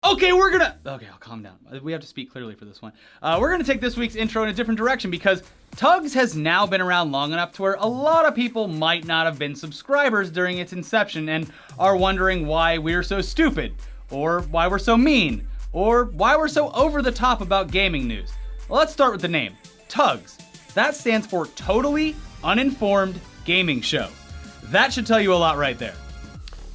Okay, I'll calm down. We have to speak clearly for this one. We're gonna take this week's intro in a different direction because T.U.G.S has now been around long enough to where a lot of people might not have been subscribers during its inception and are wondering why we're so stupid, or why we're so mean, or why we're so over the top about gaming news. Well, let's start with the name, T.U.G.S. That stands for Totally Uninformed Gaming Show. That should tell you a lot right there.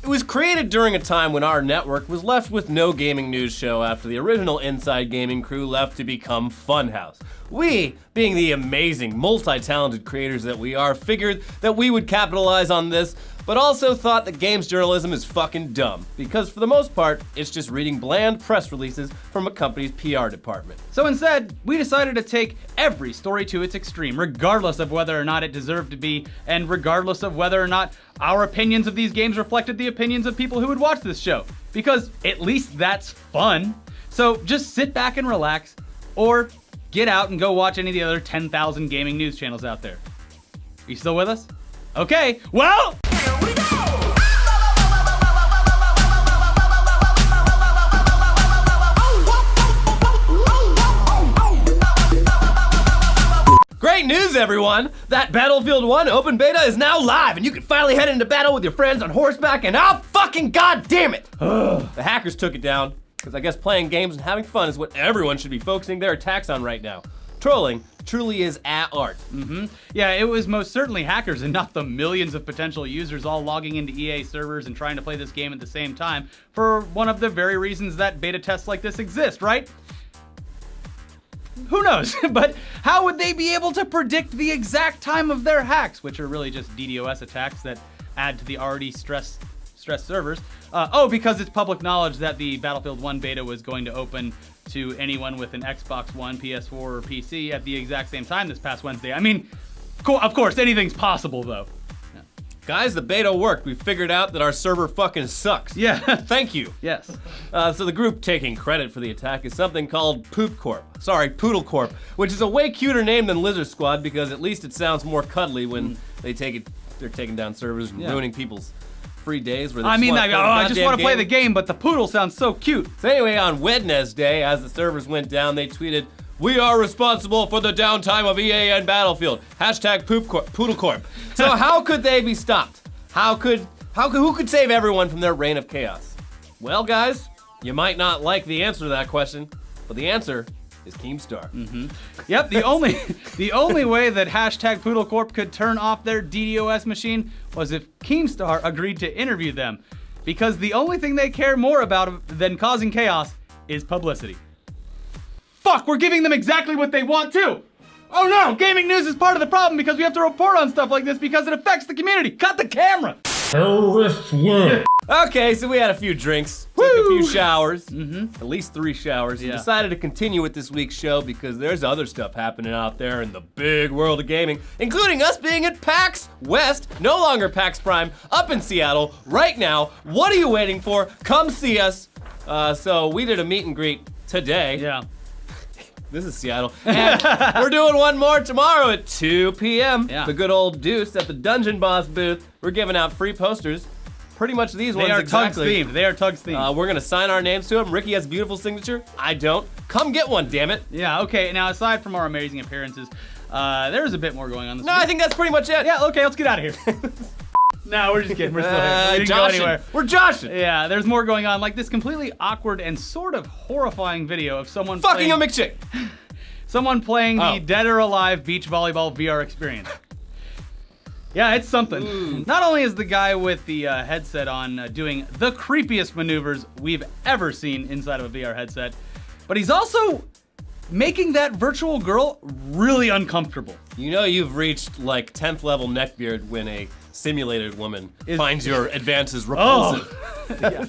It was created during a time when our network was left with no gaming news show after the original Inside Gaming crew left to become Funhouse. We, being the amazing, multi-talented creators that we are, figured that we would capitalize on this, but also thought that games journalism is fucking dumb, because for the most part, it's just reading bland press releases from a company's PR department. So instead, we decided to take every story to its extreme, regardless of whether or not it deserved to be, and regardless of whether or not our opinions of these games reflected the opinions of people who would watch this show. Because at least that's fun. So just sit back and relax, or get out and go watch any of the other 10,000 gaming news channels out there. Are you still with us? Okay, well... Here we go! Great news, everyone! That Battlefield 1 open beta is now live, and you can finally head into battle with your friends on horseback, and oh fucking goddamn it! The hackers took it down, because I guess playing games and having fun is what everyone should be focusing their attacks on right now. Trolling truly is at art. Yeah, it was most certainly hackers and not the millions of potential users all logging into EA servers and trying to play this game at the same time for one of the very reasons that beta tests like this exist, right? Who knows? But how would they be able to predict the exact time of their hacks, which are really just DDoS attacks that add to the already stressed servers? Because it's public knowledge that the Battlefield 1 beta was going to open to anyone with an Xbox One, PS4, or PC at the exact same time this past Wednesday. I mean, of course, anything's possible, though. Yeah. Guys, the beta worked. We figured out that our server fucking sucks. Yeah. Thank you. Yes. So the group taking credit for the attack is something called Poodle Corp, which is a way cuter name than Lizard Squad because at least it sounds more cuddly when they're taking down servers and ruining people's free days where they I just want to play the game, but the poodle sounds so cute. So anyway, on Wednesday, as the servers went down, they tweeted, "We are responsible for the downtime of EA and Battlefield. Hashtag Poodle Corp." So how could they be stopped? Who could save everyone from their reign of chaos? Well, guys, you might not like the answer to that question, but the answer is Keemstar. Yep, the only way that hashtag Poodle Corp could turn off their DDoS machine was if Keemstar agreed to interview them, because the only thing they care more about than causing chaos is publicity. Fuck, we're giving them exactly what they want too! Oh no, gaming news is part of the problem because we have to report on stuff like this because it affects the community. Cut the camera! Terrorists win! Okay, so we had a few drinks, took a few showers, at least 3 showers, and decided to continue with this week's show because there's other stuff happening out there in the big world of gaming, including us being at PAX West, no longer PAX Prime, up in Seattle, right now. What are you waiting for? Come see us. So we did a meet and greet today. Yeah. This is Seattle. And we're doing one more tomorrow at 2 p.m. Yeah. The good old Deuce at the Dungeon Boss booth. We're giving out free posters. Pretty much these ones exactly. They are T.U.G.S themed. We're gonna sign our names to them. Ricky has a beautiful signature. I don't. Come get one, damn it. Yeah, okay. Now, aside from our amazing appearances, there's a bit more going on this week. I think that's pretty much it. Yeah, okay, let's get out of here. No, we're just kidding. We're still here. We didn't go anywhere. We're joshing. Yeah, there's more going on, like this completely awkward and sort of horrifying video of someone fucking a McChick. Someone playing the Dead or Alive beach volleyball VR experience. Yeah, it's something. Not only is the guy with the headset on doing the creepiest maneuvers we've ever seen inside of a VR headset, but he's also making that virtual girl really uncomfortable. You know you've reached like 10th level neckbeard when a simulated woman finds your advances repulsive. Yeah.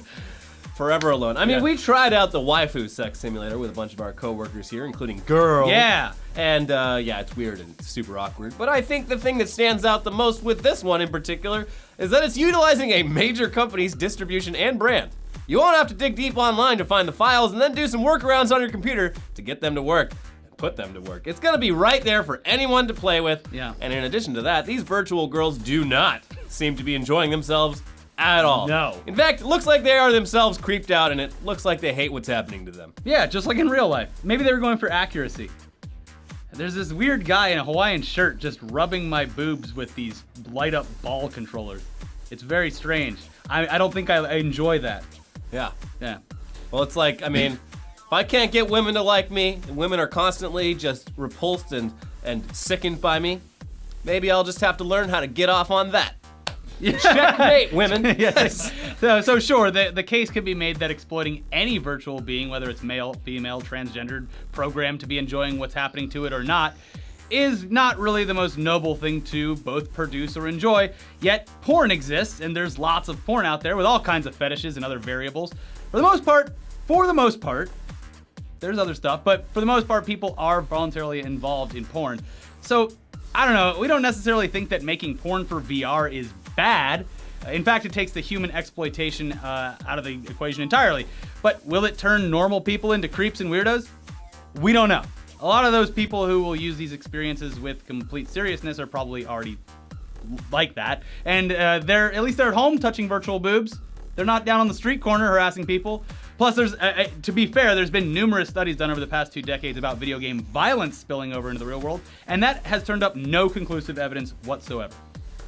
Forever alone. I mean, we tried out the waifu sex simulator with a bunch of our coworkers here, including girls. Yeah. And yeah, it's weird and super awkward. But I think the thing that stands out the most with this one in particular is that it's utilizing a major company's distribution and brand. You won't have to dig deep online to find the files and then do some workarounds on your computer to get them to work. Put them to work. It's gonna be right there for anyone to play with. Yeah. And in addition to that, these virtual girls do not seem to be enjoying themselves at all. No. In fact, it looks like they are themselves creeped out, and it looks like they hate what's happening to them. Yeah, just like in real life. Maybe they were going for accuracy. There's this weird guy in a Hawaiian shirt just rubbing my boobs with these light-up ball controllers. It's very strange. I don't think I enjoy that. Yeah. Yeah. Well, it's like, I mean, if I can't get women to like me, and women are constantly just repulsed and sickened by me, maybe I'll just have to learn how to get off on that. Checkmate, women. Yes. So sure, the case could be made that exploiting any virtual being, whether it's male, female, transgendered, programmed to be enjoying what's happening to it or not, is not really the most noble thing to both produce or enjoy. Yet porn exists, and there's lots of porn out there with all kinds of fetishes and other variables. For the most part, there's other stuff, but for the most part, people are voluntarily involved in porn. So, I don't know, we don't necessarily think that making porn for VR is bad. In fact, it takes the human exploitation out of the equation entirely. But will it turn normal people into creeps and weirdos? We don't know. A lot of those people who will use these experiences with complete seriousness are probably already like that. And they're at at home touching virtual boobs. They're not down on the street corner harassing people. Plus, there's, to be fair, there's been numerous studies done over the past 2 decades about video game violence spilling over into the real world, and that has turned up no conclusive evidence whatsoever.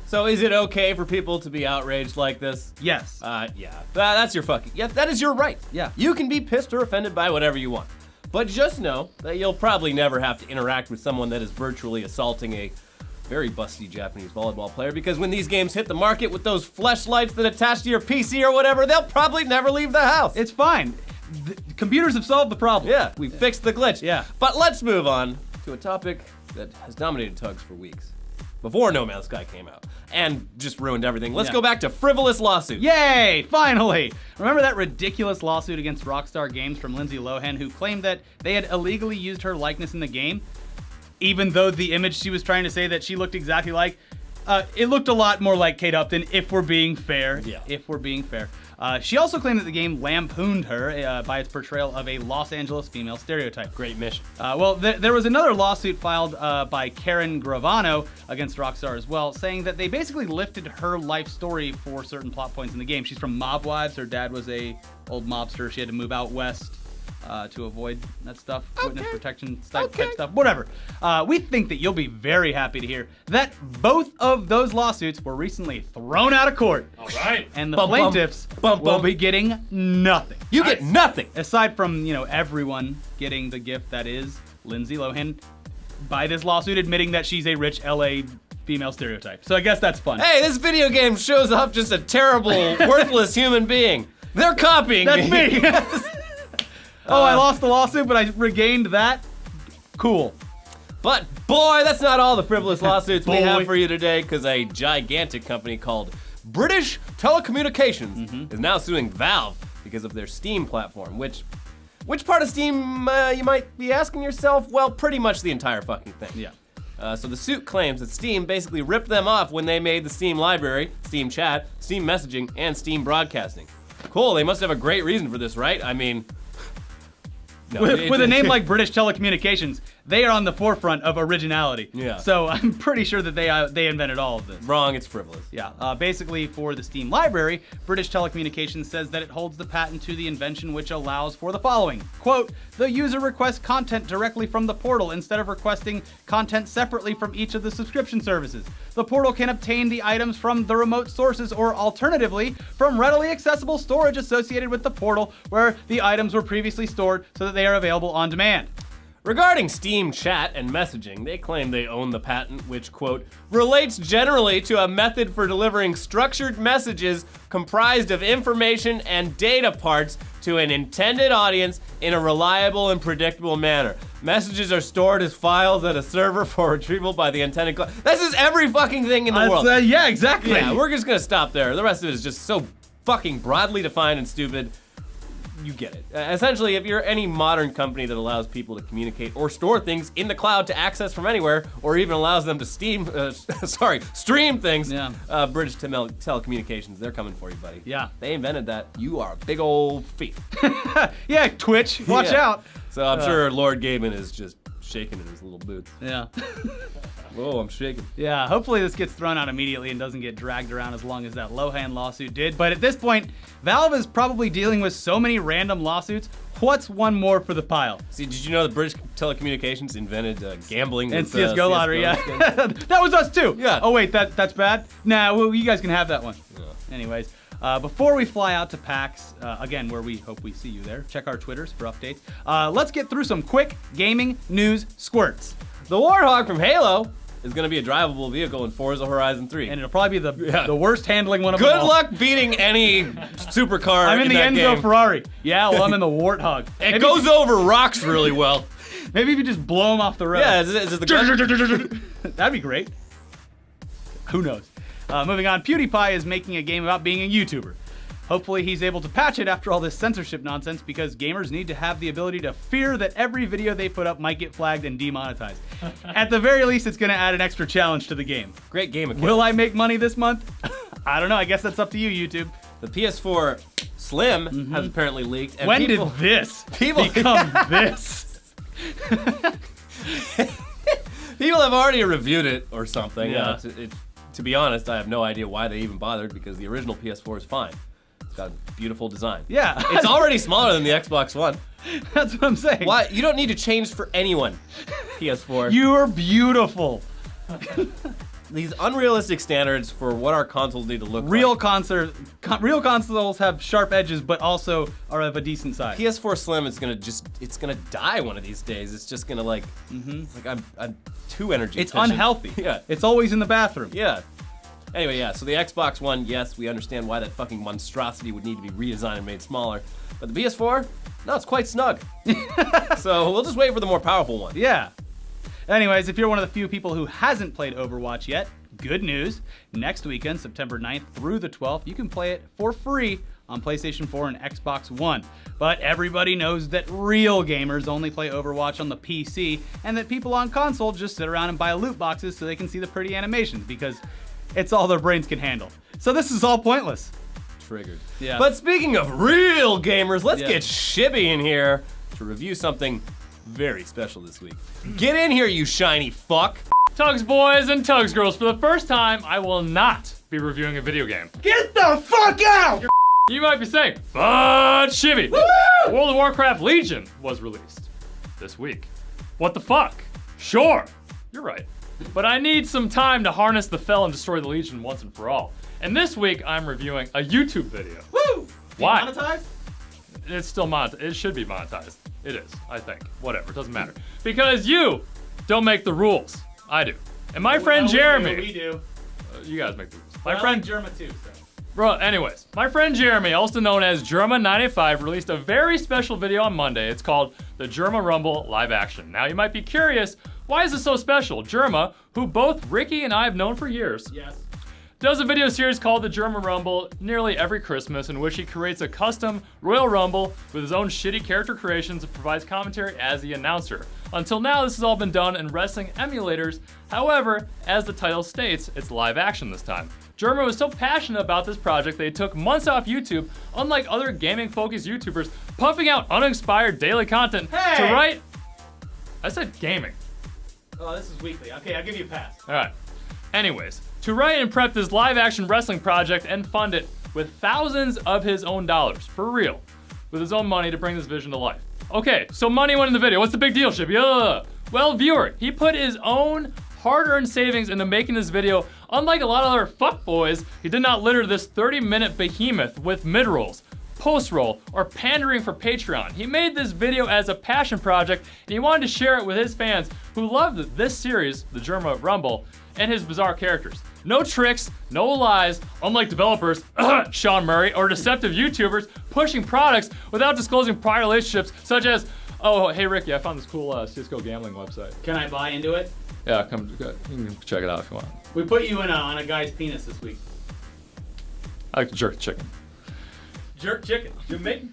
So is it okay for people to be outraged like this? Yes. Yeah. That's your fucking... Yeah, that is your right. Yeah. You can be pissed or offended by whatever you want. But just know that you'll probably never have to interact with someone that is virtually assaulting a very busty Japanese volleyball player, because when these games hit the market with those fleshlights that attach to your PC or whatever, they'll probably never leave the house. It's fine. The computers have solved the problem. Yeah, we fixed the glitch. Yeah. But let's move on to a topic that has dominated T.U.G.S for weeks, before No Man's Sky came out, and just ruined everything. Let's go back to frivolous lawsuits. Yay! Finally! Remember that ridiculous lawsuit against Rockstar Games from Lindsay Lohan, who claimed that they had illegally used her likeness in the game? Even though the image she was trying to say that she looked exactly like, it looked a lot more like Kate Upton, if we're being fair. Yeah. If we're being fair. She also claimed that the game lampooned her by its portrayal of a Los Angeles female stereotype. Great mission. Well, there was another lawsuit filed by Karen Gravano against Rockstar as well, saying that they basically lifted her life story for certain plot points in the game. She's from Mob Wives. Her dad was a old mobster. She had to move out west to avoid that stuff, witness protection type stuff, whatever. We think that you'll be very happy to hear that both of those lawsuits were recently thrown out of court. All right. And the plaintiffs will be getting nothing. You get nothing. Aside from, everyone getting the gift that is Lindsay Lohan by this lawsuit admitting that she's a rich LA female stereotype. So I guess that's fun. Hey, this video game shows off just a terrible, worthless human being. They're copying That's me. Oh, I lost the lawsuit, but I regained that? Cool. But boy, that's not all the frivolous lawsuits we Boy. have for you today, because a gigantic company called British Telecommunications is now suing Valve because of their Steam platform, which part of Steam, you might be asking yourself? Well, pretty much the entire fucking thing. Yeah. So the suit claims that Steam basically ripped them off when they made the Steam library, Steam Chat, Steam Messaging, and Steam Broadcasting. Cool, they must have a great reason for this, right? I mean... No, with a name like British Telecommunications, they are on the forefront of originality. Yeah. So I'm pretty sure that they invented all of this. Wrong, it's frivolous. Yeah. Basically, for the Steam library, British Telecommunications says that it holds the patent to the invention, which allows for the following. Quote, the user requests content directly from the portal instead of requesting content separately from each of the subscription services. The portal can obtain the items from the remote sources or alternatively from readily accessible storage associated with the portal where the items were previously stored so that they are available on demand. Regarding Steam Chat and messaging, they claim they own the patent, which, quote, relates generally to a method for delivering structured messages comprised of information and data parts to an intended audience in a reliable and predictable manner. Messages are stored as files at a server for retrieval by the intended client. This is every fucking thing in the world. Yeah, exactly. Yeah, we're just gonna stop there. The rest of it is just so fucking broadly defined and stupid. You get it. Essentially, if you're any modern company that allows people to communicate or store things in the cloud to access from anywhere, or even allows them to stream things, British Telecommunications, they're coming for you, buddy. Yeah. They invented that. You are a big old thief. Yeah, Twitch, watch out. So I'm sure Lord Gaiman is just shaking in his little boots. Yeah. Whoa, I'm shaking. Yeah, hopefully this gets thrown out immediately and doesn't get dragged around as long as that Lohan lawsuit did. But at this point, Valve is probably dealing with so many random lawsuits. What's one more for the pile? See, did you know that British Telecommunications invented gambling And with, CSGO lottery, yeah. That was us too. Yeah. Oh wait, that's bad? Nah, well, you guys can have that one. Yeah. Anyways, before we fly out to PAX, again, where we hope we see you there, check our Twitters for updates. Let's get through some quick gaming news squirts. The Warthog from Halo is going to be a drivable vehicle in Forza Horizon 3. And it'll probably be the worst handling one of Good them all. luck beating any supercar I'm in the that Enzo game. Ferrari. Yeah, well, I'm in the Warthog. It goes over rocks really well. Maybe if you just blow them off the road. Yeah, is it the gun? That'd be great. Who knows? Moving on, PewDiePie is making a game about being a YouTuber. Hopefully he's able to patch it after all this censorship nonsense, because gamers need to have the ability to fear that every video they put up might get flagged and demonetized. At the very least, it's going to add an extra challenge to the game. Great game mechanic. Will I make money this month? I don't know. I guess that's up to you, YouTube. The PS4 Slim has apparently leaked. And When people, did this people- become this? People have already reviewed it or something. Yeah. To be honest, I have no idea why they even bothered, because the original PS4 is fine. It's got a beautiful design. Yeah. It's already smaller than the Xbox One. That's what I'm saying. Why? You don't need to change for anyone. PS4. You're beautiful. These unrealistic standards for what our consoles need to look Real like. real consoles have sharp edges, but also are of a decent size. PS4 Slim is it's gonna die one of these days. It's just gonna like, it's like I'm too energy It's efficient. unhealthy. Yeah. It's always in the bathroom. Yeah. Anyway, yeah, so the Xbox One, yes, we understand why that fucking monstrosity would need to be redesigned and made smaller. But the PS4, no, it's quite snug. So we'll just wait for the more powerful one. Yeah. Anyways, if you're one of the few people who hasn't played Overwatch yet, good news. Next weekend, September 9th through the 12th, you can play it for free on PlayStation 4 and Xbox One. But everybody knows that real gamers only play Overwatch on the PC, and that people on console just sit around and buy loot boxes so they can see the pretty animations, because it's all their brains can handle. So this is all pointless. Triggered. Yeah. But speaking of real gamers, let's Yeah. get Shibby in here to review something very special this week. Get in here, you shiny fuck. T.U.G.S boys and T.U.G.S girls, for the first time, I will not be reviewing a video game. Get the fuck out! You might be saying, but Shibby, World of Warcraft Legion was released this week. What the fuck? Sure, you're right. But I need some time to harness the fel and destroy the Legion once and for all. And this week, I'm reviewing a YouTube video. Woo! Why? Demonetized? It's still monetized. It should be monetized. It is, I think. Whatever, it doesn't matter. Because you don't make the rules. I do. And my friend Jeremy. We do. You guys make the rules. My My friend Germa too, so. Bro, anyways, my friend Jeremy, also known as Germa95, released a very special video on Monday. It's called the Germa Rumble Live Action. Now, you might be curious, why is this so special? Germa, who both Ricky and I have known for years, Yes. does a video series called the Germa Rumble nearly every Christmas, in which he creates a custom Royal Rumble with his own shitty character creations and provides commentary as the announcer. Until now, this has all been done in wrestling emulators. However, as the title states, it's live action this time. Germa was so passionate about this project that he took months off YouTube, unlike other gaming-focused YouTubers pumping out uninspired daily content to Hey! write... I said gaming. Oh, this is weekly. Okay, I'll give you a pass. All right. Anyways, to write and prep this live-action wrestling project and fund it with thousands of his own dollars, for real, with his own money to bring this vision to life. Okay, so money went in the video. What's the big deal, Shibby? Well, viewer, he put his own hard-earned savings into making this video. Unlike a lot of other fuckboys, he did not litter this 30-minute behemoth with mid-rolls, post-roll, or pandering for Patreon. He made this video as a passion project, and he wanted to share it with his fans who loved this series, the Germa Rumble, and his bizarre characters. No tricks, no lies, unlike developers, Sean Murray, or deceptive YouTubers pushing products without disclosing prior relationships, such as, oh, hey Ricky, I found this cool CSGO gambling website. Can I buy into it? Yeah, come, you can check it out if you want. We put you in on a guy's penis this week. I like to jerk the chicken. Jerk chicken. Jamaican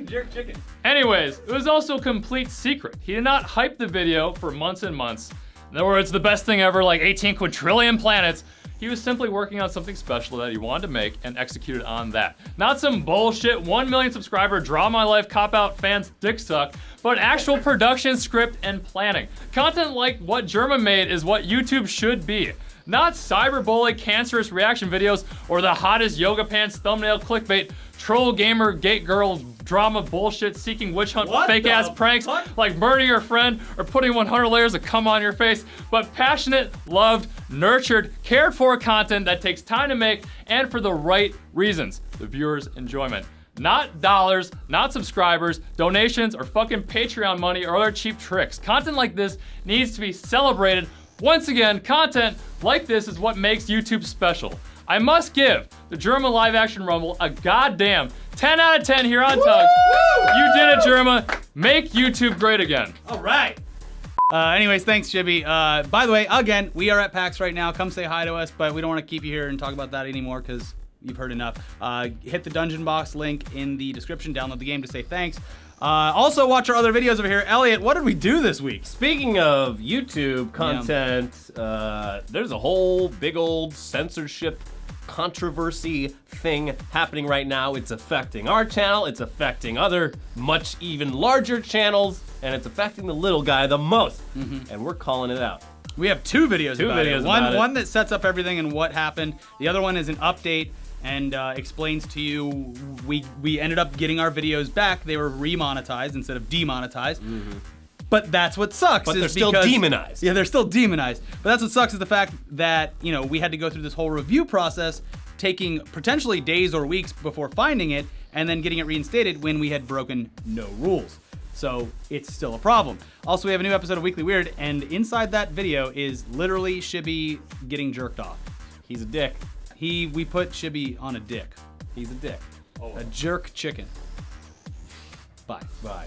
jerk chicken. Anyways, it was also a complete secret. He did not hype the video for months and months. In other words, the best thing ever, like 18 quadrillion planets. He was simply working on something special that he wanted to make and executed on that. Not some bullshit 1 million subscriber Draw My Life cop-out fans dick suck, but actual production, script, and planning. Content like what Germa made is what YouTube should be. Not cyberbully, cancerous reaction videos, or the hottest yoga pants thumbnail clickbait, troll gamer, gate girl, drama bullshit, seeking witch hunt, fake ass pranks like murdering your friend or putting 100 layers of cum on your face, but passionate, loved, nurtured, cared for content that takes time to make and for the right reasons, the viewer's enjoyment. Not dollars, not subscribers, donations, or fucking Patreon money or other cheap tricks. Content like this needs to be celebrated. Once again, content like this is what makes YouTube special. I must give the Germa live action Rumble a goddamn 10 out of 10 here on Tugs. You did it, Germa. Make YouTube great again. All right. Anyways, thanks, Shibby. By the way, again, we are at PAX right now. Come say hi to us, but we don't want to keep you here and talk about that anymore because you've heard enough. Hit the Dungeon Box link in the description. Download the game to say thanks. Also, watch our other videos over here. Elliot, what did we do this week? Speaking of YouTube content, there's a whole big old censorship controversy thing happening right now. It's affecting our channel, it's affecting other much even larger channels, and it's affecting the little guy the most. And we're calling it out. We have two videos about it. about it. One that sets up everything and what happened. The other one is an update and explains to you we ended up getting our videos back. They were remonetized instead of demonetized. But that's what sucks. But is they're still because- demonized. Yeah, they're still demonized. But that's what sucks is the fact that, you know, we had to go through this whole review process, taking potentially days or weeks before finding it, and then getting it reinstated when we had broken no rules. So it's still a problem. Also, we have a new episode of Weekly Weird, and inside that video is literally Shibby getting jerked off. He's a dick. We put Shibby on a dick. He's a dick. A jerk chicken. Bye. Bye.